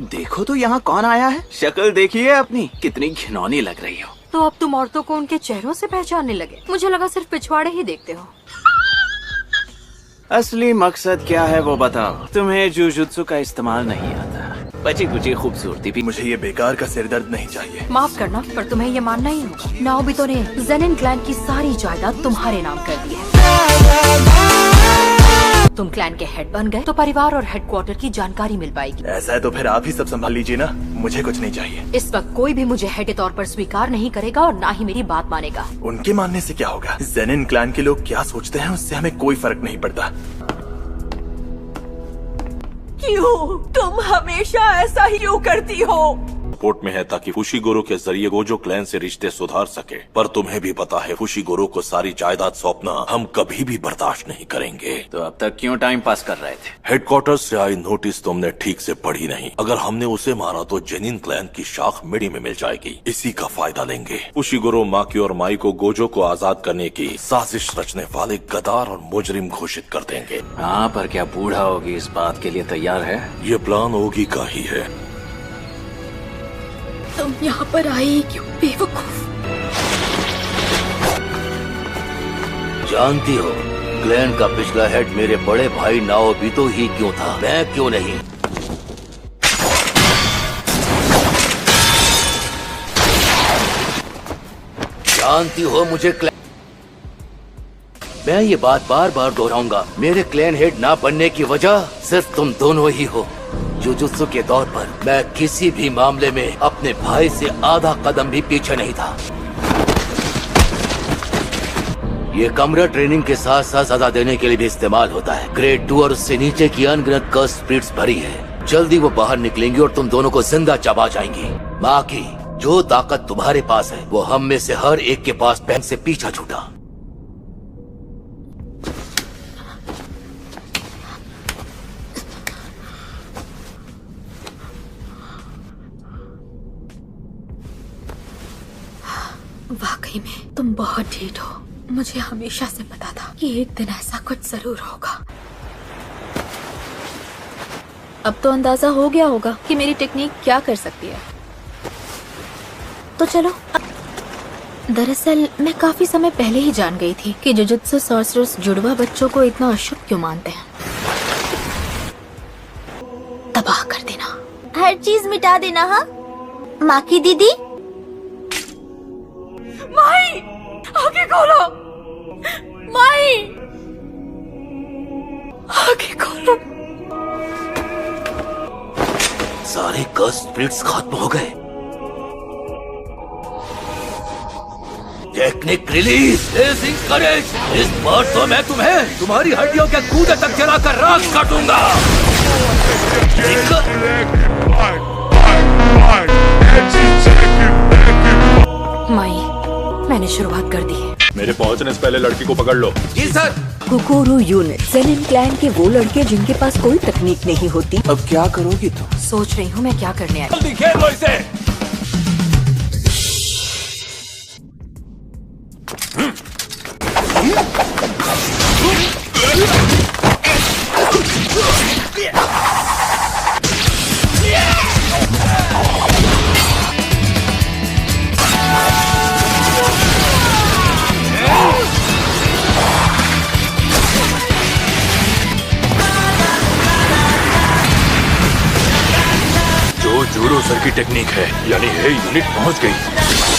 देखो तो यहाँ कौन आया है। शक्ल देखिए अपनी, कितनी घिनौनी लग रही हो। तो अब तुम औरतों को उनके चेहरों से पहचानने लगे। मुझे लगा सिर्फ पिछवाड़े ही देखते हो। असली मकसद क्या है वो बताओ। तुम्हें जुजुत्सु का इस्तेमाल नहीं आता, बची कुची खूबसूरती भी। मुझे ये बेकार का सिरदर्द नहीं चाहिए। माफ करना, पर तुम्हें ये मानना ही होगा। नाओबितो ने ज़ेनिन क्लैन की सारी जायदाद तुम्हारे नाम कर दी है। तुम क्लैन के हेड बन गए तो परिवार और हेडक्वार्टर की जानकारी मिल पाएगी। ऐसा है तो फिर आप ही सब संभाल लीजिए ना, मुझे कुछ नहीं चाहिए। इस वक्त कोई भी मुझे हेड के तौर पर स्वीकार नहीं करेगा और ना ही मेरी बात मानेगा। उनके मानने से क्या होगा? ज़ेनिन क्लैन के लोग क्या सोचते हैं उससे हमें कोई फर्क नहीं पड़ता। क्यों तुम हमेशा ऐसा ही क्यों करती हो? रिपोर्ट में है ताकि फुशिगोरो के जरिए गोजो क्लैन से रिश्ते सुधार सके। पर तुम्हें भी पता है फुशिगोरो को सारी जायदाद सौंपना हम कभी भी बर्दाश्त नहीं करेंगे। तो अब तक क्यों टाइम पास कर रहे थे? हेडक्वार्टर से आई नोटिस तुमने ठीक से पढ़ी नहीं। अगर हमने उसे मारा तो जेनिन क्लैन की शाख मिडी में मिल जाएगी। इसी का फायदा लेंगे। फुशिगोरो माकी और माई को गोजो को आजाद करने की साजिश रचने वाले गद्दार और मुजरिम घोषित कर देंगे। हाँ, पर क्या बूढ़ा होगी इस बात के लिए तैयार है? ये प्लान ओगी का ही है। तुम यहाँ पर आई क्यों बेवकूफ? जानती हो क्लैन का पिछला हेड मेरे बड़े भाई नाओबितो ही क्यों था, मैं क्यों नहीं? जानती हो मुझे मैं ये बात बार बार दोहराऊंगा, मेरे क्लैन हेड ना बनने की वजह सिर्फ तुम दोनों ही हो। जुजुत्सु के तौर पर मैं किसी भी मामले में अपने भाई से आधा कदम भी पीछे नहीं था। ये कमरा ट्रेनिंग के साथ साथ सजा देने के लिए भी इस्तेमाल होता है। ग्रेड 2 और उससे नीचे की अनगिनत कर्स स्पिरिट्स भरी है। जल्दी वो बाहर निकलेंगी और तुम दोनों को जिंदा चबा जाएंगी। माँ की जो ताकत तुम्हारे पास है वो हम में से हर एक के पास पहन से पीछा छूटा। वाकई में तुम बहुत ढीठ हो। मुझे हमेशा से पता था कि एक दिन ऐसा कुछ जरूर होगा। अब तो अंदाजा हो गया होगा कि मेरी टेक्निक क्या कर सकती है। तो चलो। दरअसल मैं काफी समय पहले ही जान गई थी कि जुजुत्सु सॉर्सरर्स जुड़वा बच्चों को इतना अशुभ क्यों मानते हैं। तबाह कर देना, हर चीज मिटा देना। हाँ माँ की दीदी। माई, आगे खोलो। माई, आगे खोलो। सारे कर्स स्पिरिट्स खत्म हो गए। टेक्निक रिलीज, करेज। इस बार तो मैं तुम्हें तुम्हारी हड्डियों के कूदे तक जलाकर राख काटूंगा। माई, मैंने शुरुआत कर दी है। मेरे पहुंचने से पहले लड़की को पकड़ लो। जी सर। कुकुरु यूनिट, ज़ेनिन क्लैन के वो लड़के जिनके पास कोई तकनीक नहीं होती। अब क्या करोगी तुम? सोच रही हूँ मैं क्या करने आई। जल्दी खेल लो इसे। जो जूरो सर की टेक्निक है, यानी हे यूनिट पहुंच गई।